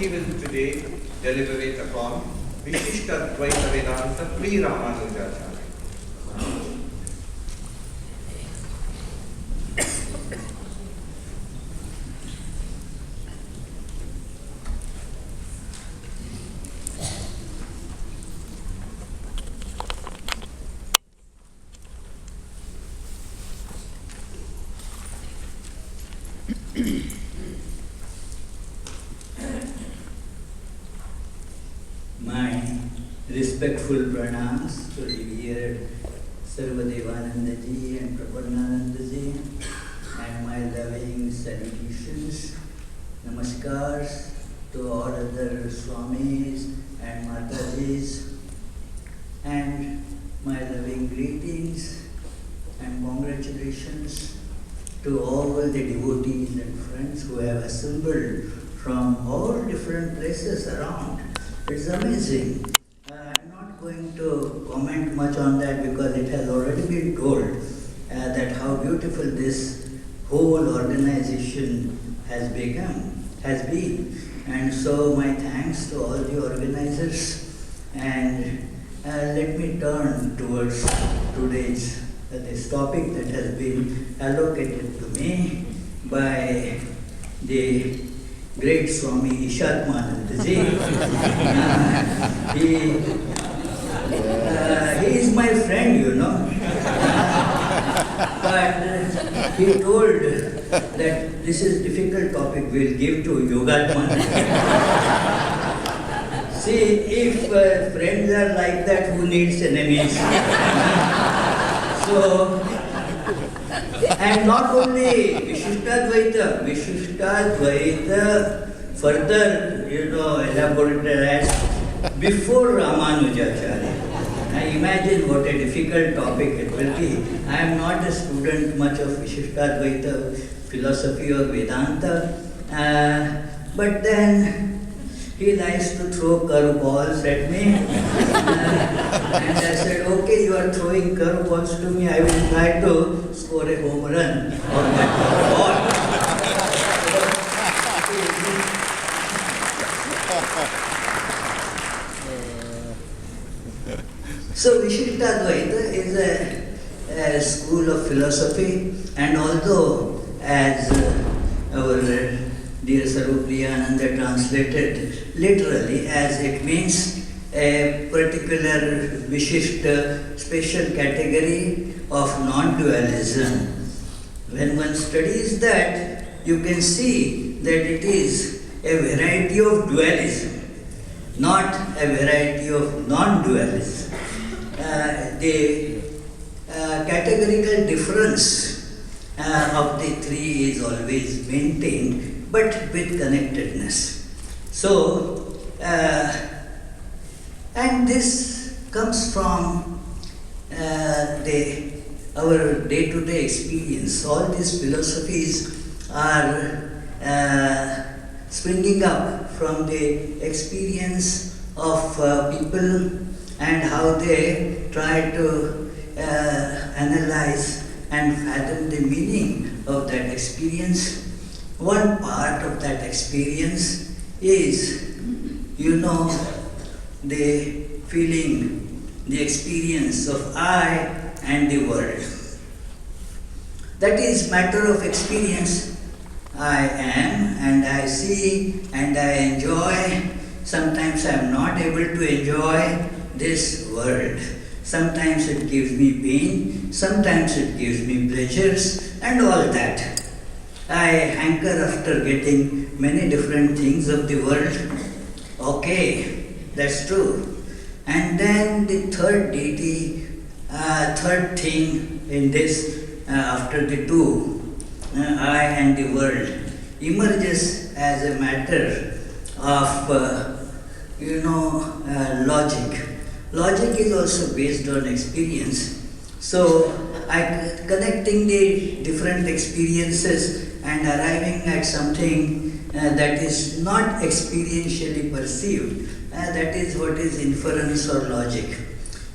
he will today deliberate upon Vishishta Dvaita Vedanta Sri Ramanujacharya. My respectful pranams to revered Sarvadevanandaji and Prapananandaji, and my loving salutations, namaskars to all other Swamis and Matajis, and my loving greetings and congratulations to all the devotees and friends who have assembled from all different places around. It's amazing. I'm not going to comment much on that because it has already been told that how beautiful this whole organization has been. And so my thanks to all the organizers. And let me turn towards today's this topic that has been allocated to me by the great Swami Ishatmanandaji. He is my friend, you know. But he told that this is difficult topic, we'll give to Yogatmanandaji. See, if friends are like that, who needs enemies? So, and not only Vishishtadvaita further, elaborated as before Ramanujacharya. Now imagine what a difficult topic it will be. I am not a student much of Vishishtadvaita philosophy or Vedanta, but then he likes to throw curveballs at me. And I said, okay, you are throwing curveballs to me, I will try to score a home run on that curveball. So Vishishtadvaita is a school of philosophy, and although as our dear Sarupriyananda translated literally as it means a particular Vishishta special category of non-dualism. When one studies that, you can see that it is a variety of dualism, not a variety of non-dualism. The categorical difference of the three is always maintained, but with connectedness. So, and this comes from our day-to-day experience. All these philosophies are springing up from the experience of people and how they try to analyze and fathom the meaning of that experience. One part of that experience is, the feeling, the experience of I and the world. That is matter of experience. I am and I see and I enjoy. Sometimes I am not able to enjoy this world. Sometimes it gives me pain, sometimes it gives me pleasures and all that. I hanker after getting many different things of the world. Okay, that's true. And then the third deity, third thing in this, after the two, I and the world, emerges as a matter of, logic. Logic is also based on experience. So, connecting the different experiences and arriving at something that is not experientially perceived, that is what is inference or logic.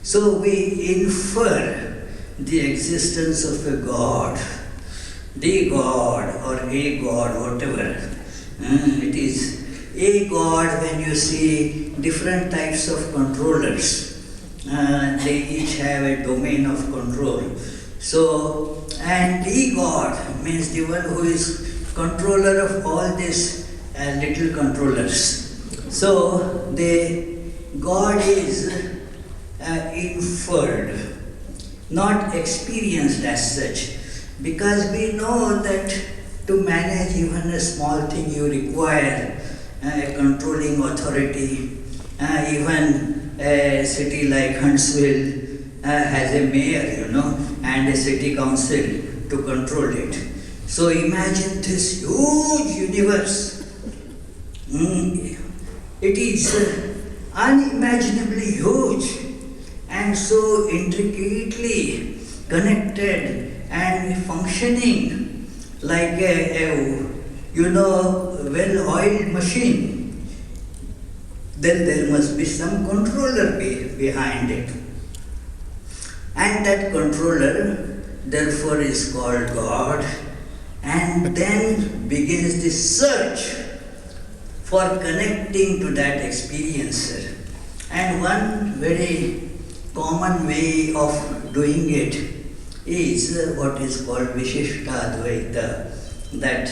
So, we infer the existence of a God, the God or a God, whatever it is. a God, when you see different types of controllers, they each have a domain of control. So, and a God means the one who is controller of all these little controllers. So, the God is inferred, not experienced as such, because we know that to manage even a small thing you require a controlling authority. Even a city like Huntsville has a mayor, and a city council to control it. So imagine this huge universe. It is unimaginably huge and so intricately connected and functioning like a well-oiled machine. Then there must be some controller behind it. And that controller therefore is called God. And then begins the search for connecting to that experiencer. And one very common way of doing it is what is called Vishishtadvaita, that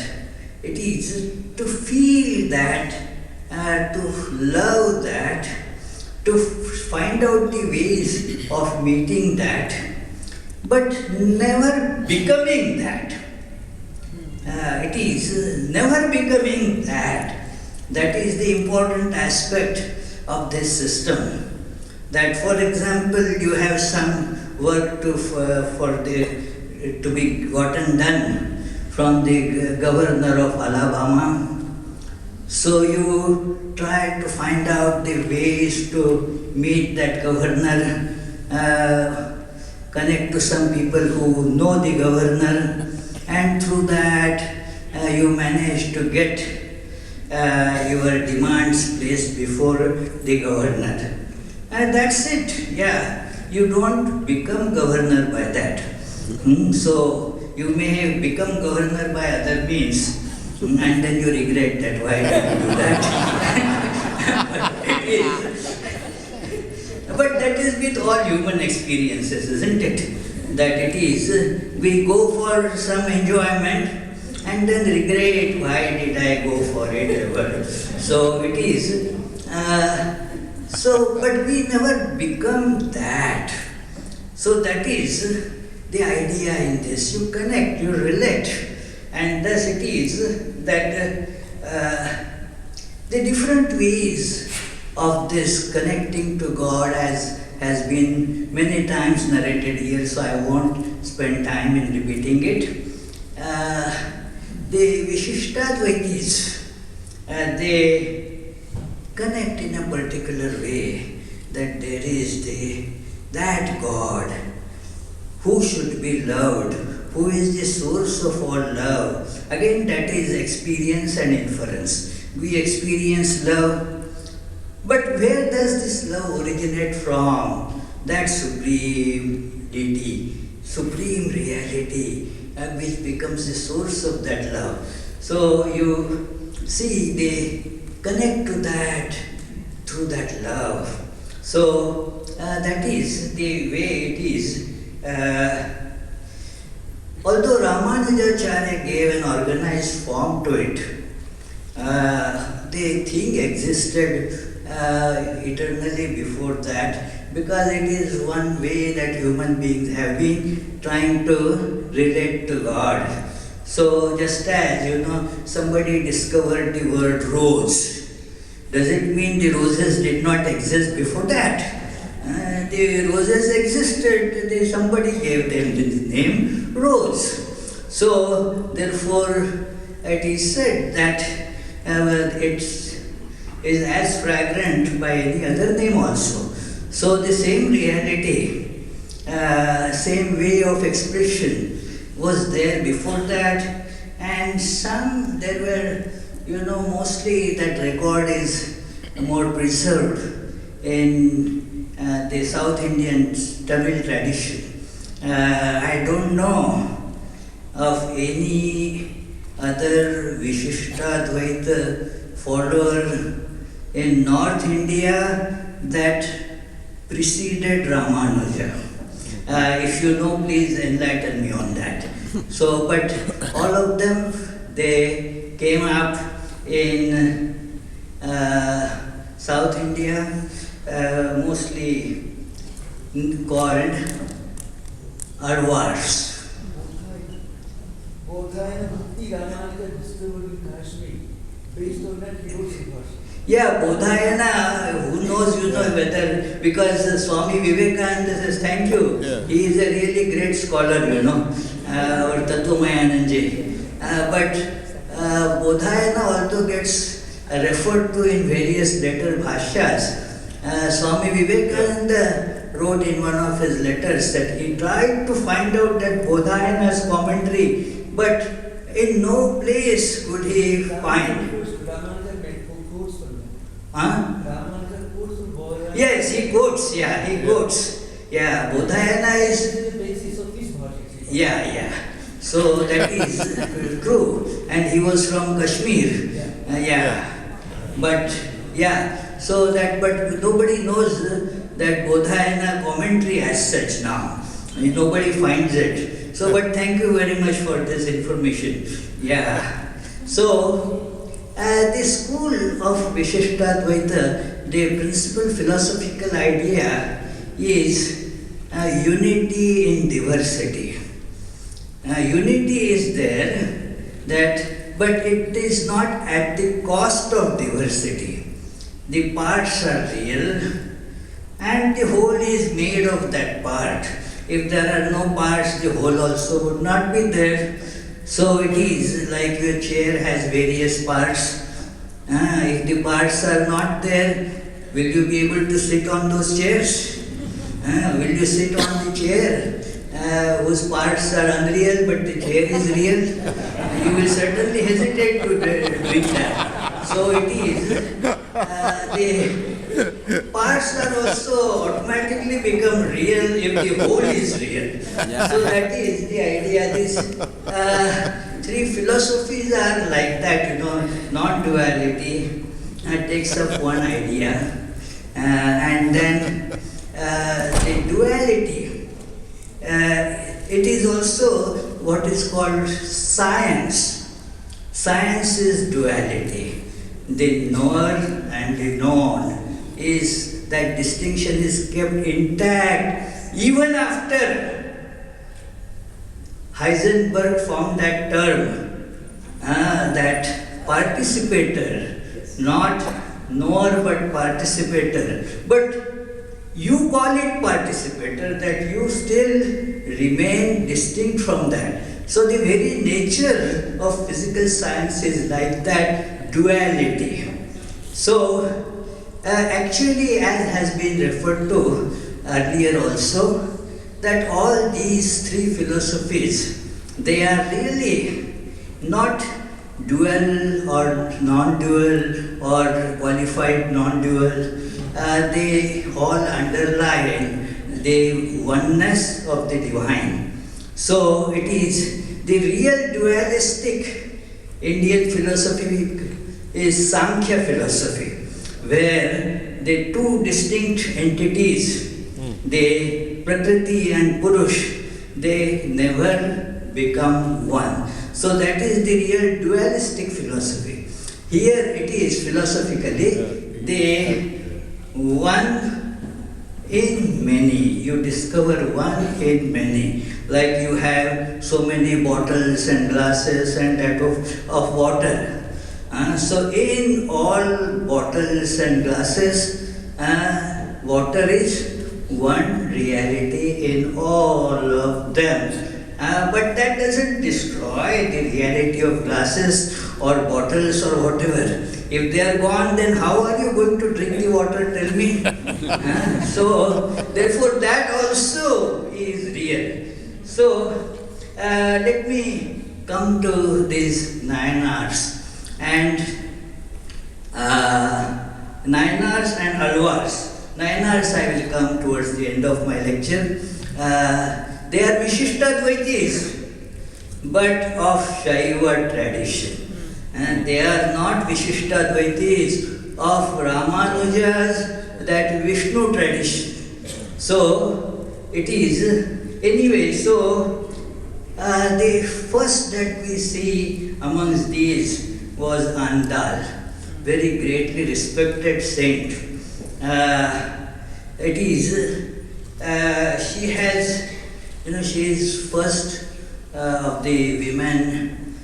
it is to feel that, to love that, to find out the ways of meeting that, but never becoming that. It is never becoming that. That is the important aspect of this system. That, for example, you have some work to be gotten done from the governor of Alabama. So you try to find out the ways to meet that governor, connect to some people who know the governor, and through that you manage to get your demands placed before the governor. And that's it. Yeah, you don't become governor by that. So you may become governor by other means, and then you regret that. Why did you do that? But that is with all human experiences, isn't it? That it is, we go for some enjoyment and then regret, why did I go for it ever? So it is, but we never become that. So that is the idea in this. You connect, you relate, and thus it is that the different ways of this connecting to God has been many times narrated here, so I won't spend time in repeating it. The Vishishtadvaitis, they connect in a particular way that there is that God who should be loved, who is the source of all love. Again, that is experience and inference. We experience love, but where does this love originate from? That supreme deity, supreme reality, which becomes the source of that love. So you see, they connect to that through that love. So that is the way it is. Although Ramanujacharya gave an organized form to it, the thing existed eternally before that, because it is one way that human beings have been trying to relate to God. So just as, somebody discovered the word rose, does it mean the roses did not exist before that? The roses existed, somebody gave them the name rose. So therefore it is said that it is as fragrant by any other name also. So the same reality, same way of expression was there before that, and there were, mostly that record is more preserved in the South Indian Tamil tradition. I don't know of any other Vishishtadvaita follower in North India that preceded Ramanuja. If you know, please enlighten me on that. So, but all of them, they came up in South India, mostly called Arwars. Bodhayana Bhakti Ramanuja discovered in Kashmir. Based on that, he wrote some verses. Yeah, Bodhayana, who knows, whether, because Swami Vivekananda says, thank you. Yeah. He is a really great scholar, or Tattvamayānanji. But Bodhayana also gets referred to in various later bhashyas. Swami Vivekananda wrote in one of his letters that he tried to find out that Bodhayana's commentary, but in no place could he find. Ramanuja made quotes from them. Huh? Ramanuja quotes from Bodhayana. Yes, he quotes, he quotes. Yeah, Bodhayana is. This is the basis of his verses. Yeah. So that is true. And he was from Kashmir. But so that, but nobody knows that Bodhayana commentary as such now. Nobody finds it. So, but thank you very much for this information. Yeah. So, the school of Vishishtadvaita, the principal philosophical idea is unity in diversity. Unity is there, but it is not at the cost of diversity. The parts are real, and the whole is made of that part. If there are no parts, the whole also would not be there. So it is like your chair has various parts. If the parts are not there, will you be able to sit on those chairs? Will you sit on the chair whose parts are unreal but the chair is real? You will certainly hesitate to do that. So it is. The parts are also automatically become real if the whole is real. So that is the idea. These three philosophies are like that, non-duality takes up one idea, and then the duality. It is also what is called science. Science is duality. The knower and the known is that distinction is kept intact even after Heisenberg found that term, that participator, not knower but participator. But you call it participator, that you still remain distinct from that. So the very nature of physical science is like that duality. So actually, as has been referred to earlier also, that all these three philosophies, they are really not dual or non-dual or qualified non-dual. They all underline the oneness of the divine. So it is the real dualistic Indian philosophy is Sankhya philosophy, where the two distinct entities, the Prakriti and Purush, they never become one. So that is the real dualistic philosophy. Here it is philosophically the one in many. You discover one in many. Like you have so many bottles and glasses and that of water. So in all bottles and glasses, water is one reality in all of them. But that doesn't destroy the reality of glasses or bottles or whatever. If they are gone, then how are you going to drink the water? Tell me. So, therefore, that also is real. So, let me come to these 9 Rs. And 9 Rs and Alvars. 9 Rs I will come towards the end of my lecture. They are Vishishtadvaitis, but of Shaiva tradition. And they are not Vishishtadvaitis of Ramanuja's that Vishnu tradition. So it is anyway. So the first that we see amongst these was Andal, very greatly respected saint. It is she has, she is first of the women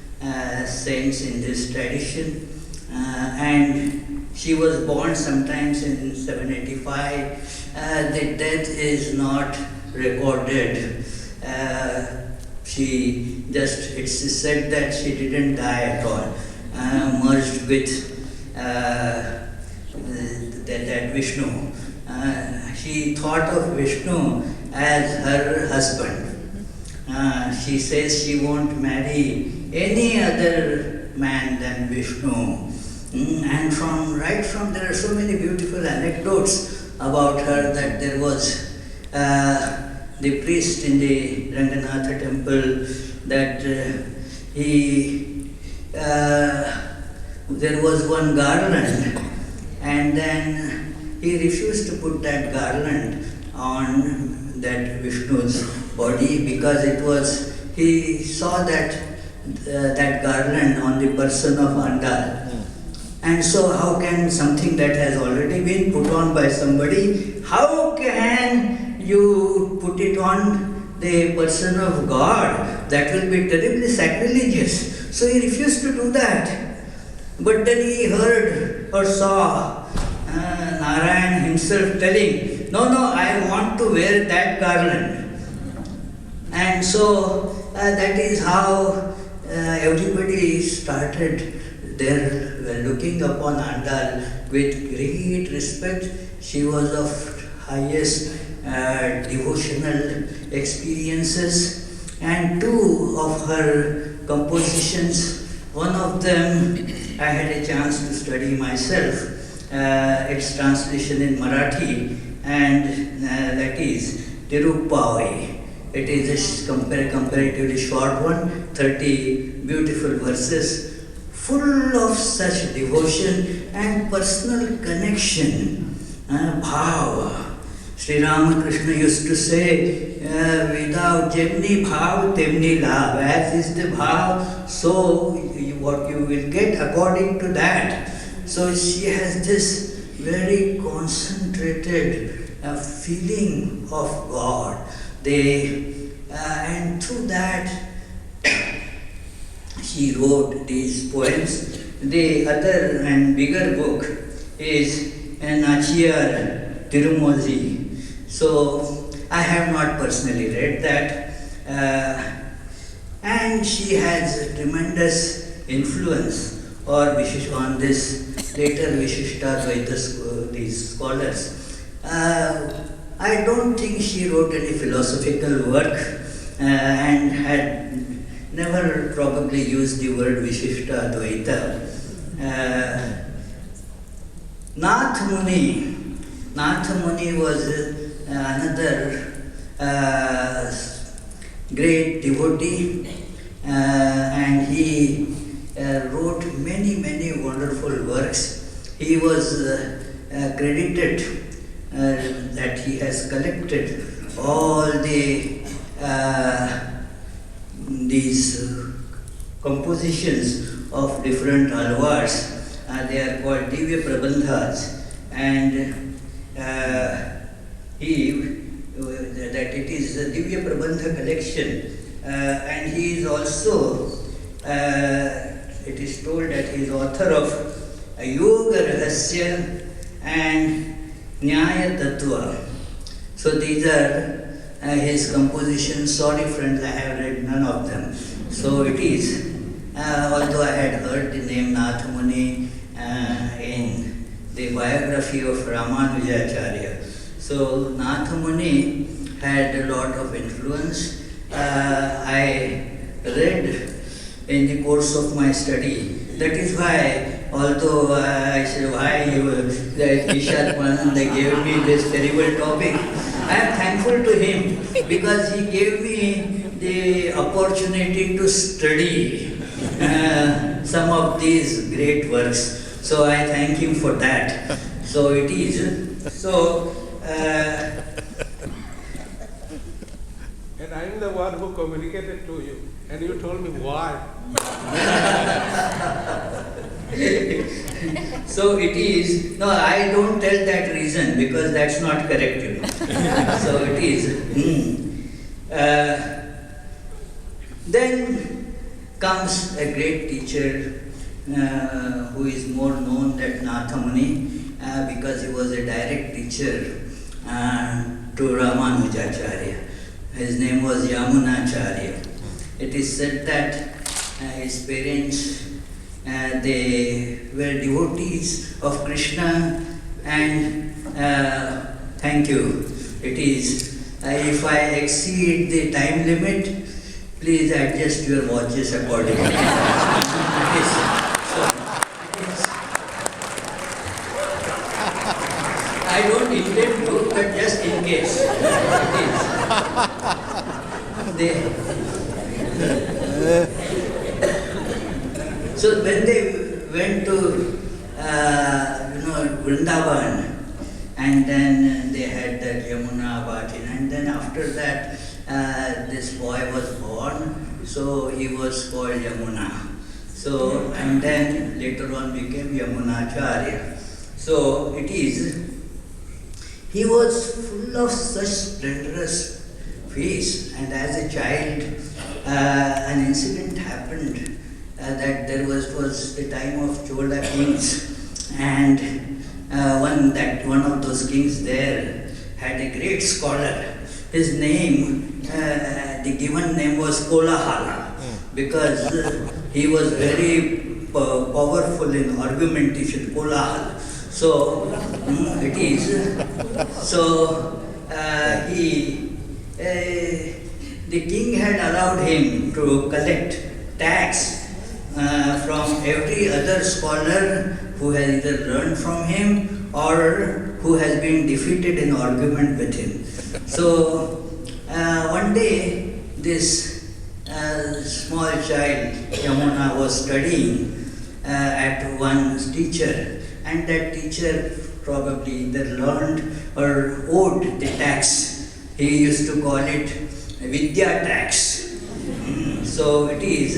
saints in this tradition, and she was born sometimes in 785. The death is not recorded. She just, it's said that she didn't die at all, merged with that Vishnu. She thought of Vishnu as her husband. She says she won't marry any other man than Vishnu. And right from there are so many beautiful anecdotes about her, that there was the priest in the Ranganatha temple, that there was one garland, and then he refused to put that garland on that Vishnu's body, because it was, he saw that that garland on the person of Andal. And so how can something that has already been put on by somebody, how can you put it on the person of God? That will be terribly sacrilegious. So he refused to do that. But then he heard or saw Narayan himself telling, no, I want to wear that garland. And so that is how everybody started there looking upon Andal with great respect. She was of highest devotional experiences, and two of her compositions, one of them I had a chance to study myself. Its translation in Marathi, and that is Tirupavai. It is a comparatively short one, 30 beautiful verses, full of such devotion and personal connection, bhava. Sri Ramakrishna used to say, without jemni bhav, temni labh. As is the bhav, so what you will get according to that. So she has this very concentrated feeling of God. And through that, she wrote these poems. The other and bigger book is Nachiyar Tirumuzi. So I have not personally read that. And she has a tremendous influence on this later Vishishtadvaita, these scholars. I don't think she wrote any philosophical work and had never probably used the word Vishishtadvaita. Nath Muni was another great devotee, and he wrote many wonderful works. He was credited that he has collected all these compositions of different alvars. They are called Divya Prabandhas, and that it is a Divya Prabandha collection, and he is also, it is told that he is author of Yoga Rahasya and Nyaya Tattva. So these are his compositions. Sorry friends, I have read none of them. So it is, although I had heard the name Nath Muni in the biography of Ramanujacharya. So Nath Muni had a lot of influence. I read in the course of my study. That is why, although I said, why Ishad gave me this terrible topic, I am thankful to him because he gave me the opportunity to study some of these great works. So I thank him for that. So it is. So, and I'm the one who communicated to you, and you told me why. so it is. No, I don't tell that reason because that's not correct, you know. So it is. Then comes a great teacher who is more known than Nathamuni because he was a direct teacher to Ramanujacharya. His name was Yamunacharya. It is said that his parents they were devotees of Krishna, and thank you. It is if I exceed the time limit, please adjust your watches accordingly. It is, so, it is. I don't intend to, but just in case. It is. So when they went to Vrindavan, and then they had that Yamuna Bhatin, and then after that this boy was born, so he was called Yamuna. So and then later on became Yamunacharya. So it is. He was full of such splendorous face, and as a child, an incident happened. That there was the time of Chola kings, and one of those kings there had a great scholar. His name, the given name was Kolahala, because he was very powerful in argumentation. Kolahala. So it is. So the king had allowed him to collect tax from every other scholar who has either learned from him or who has been defeated in argument with him. So one day this small child, Yamuna, was studying at one teacher, and that teacher probably either learned or owed the tax. He used to call it Vidya tax. So it is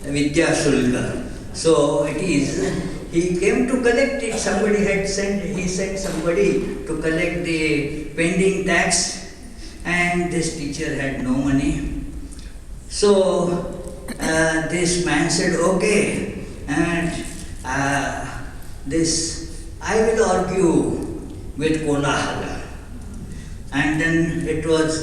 Vidya Shulka. So it is, he came to collect it. Somebody had he sent somebody to collect the pending tax, and this teacher had no money. So this man said, okay, and I will argue with Kolahala. And then it was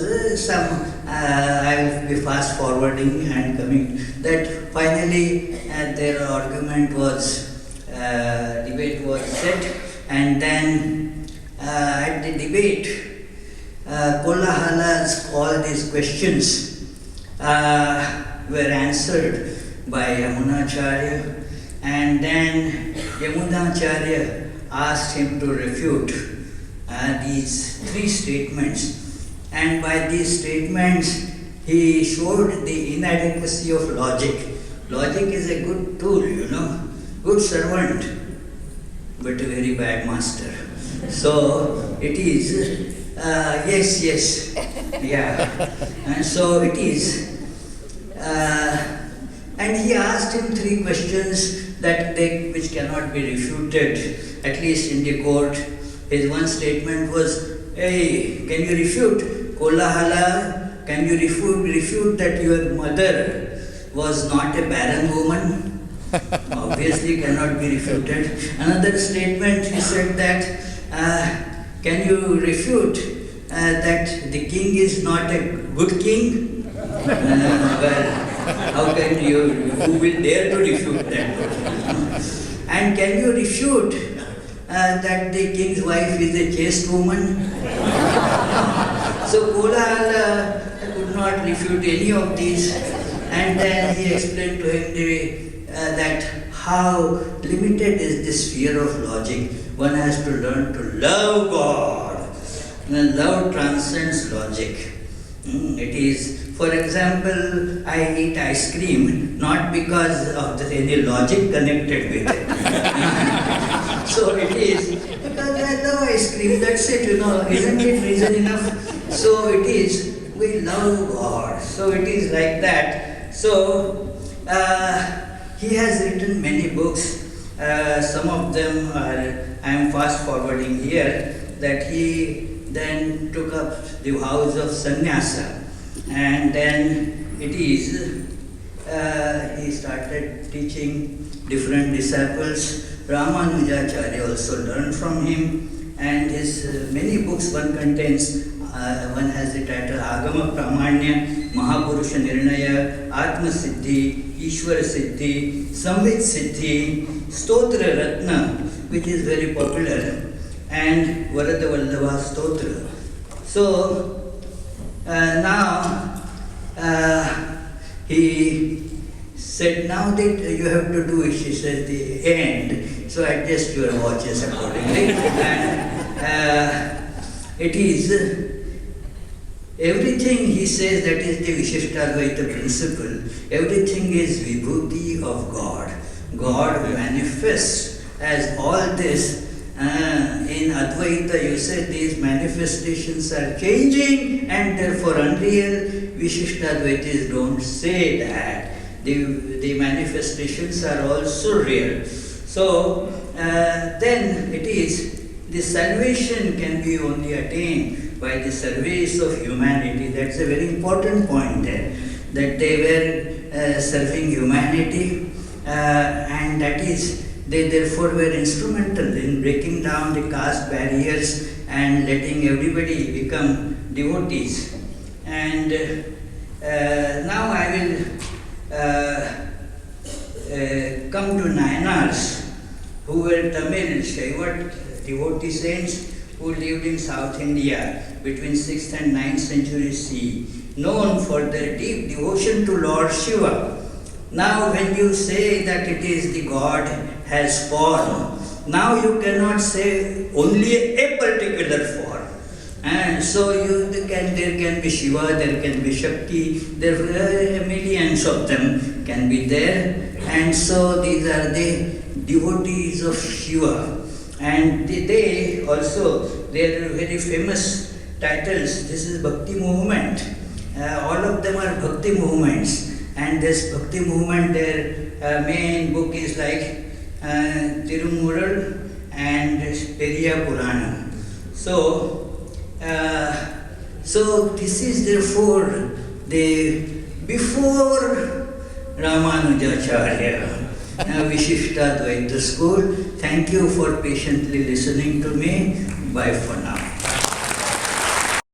I will be fast forwarding and coming, that finally their argument was, debate was set, and then at the debate, Kolahala's all these questions were answered by Yamunacharya, and then Yamunacharya asked him to refute these three statements, and by these statements he showed the inadequacy of logic. Logic is a good tool, good servant, but a very bad master. So it is, yes, yeah, and so it is. And he asked him three questions which cannot be refuted, at least in the court. His one statement was, hey, can you refute, Kolahala, can you refute that your mother was not a barren woman? Obviously cannot be refuted. Another statement, he said that, can you refute that the king is not a good king? Well, how can who will dare to refute that? And can you refute that the king's wife is a chaste woman? So Kolahala could not refute any of these, and then he explained to him that how limited is this sphere of logic. One has to learn to love God. And love transcends logic. It is For example, I eat ice cream not because of any logic connected with it. So it is because I love ice cream, that's it, isn't it reason enough? So it is, we love God. So it is like that. So he has written many books. Some of them I am fast forwarding here, that he then took up the vows of sannyasa. And then it is, he started teaching different disciples. Ramanujacharya also learned from him, and his many books one contains, one has the title Agama Pramanya, Mahapurusha Nirnaya, Atma Siddhi, Ishwara Siddhi, Samvit Siddhi, Stotra Ratna, which is very popular, and Varada Vallabha Stotra. So, now he said, now that you have to do it, she said, the end. So adjust your watches accordingly. And it is, everything he says, that is the Vishishtadvaita principle, everything is vibhuti of God. God manifests as all this. In Advaita, you said these manifestations are changing and therefore unreal. Vishishtadvaitis don't say that. The manifestations are also real. So then it is, the salvation can be only attained by the service of humanity. That's a very important point there, that they were serving humanity, and that is, they therefore were instrumental in breaking down the caste barriers and letting everybody become devotees. And now I will come to Nayanars, who were Tamil Shaivat devotee saints who lived in South India between 6th and 9th century CE, known for their deep devotion to Lord Shiva. Now when you say that it is the God has form, now you cannot say only a particular form. And so there can be Shiva, there can be Shakti, there are millions of them can be there. And so these are the devotees of Shiva. And they also, their very famous titles, this is Bhakti movement. All of them are Bhakti movements. And this Bhakti movement, their main book is like Tirumural and Periya Purana. So this is therefore before Ramanujacharya, Vishishtadvaita school. Thank you for patiently listening to me. Bye for now.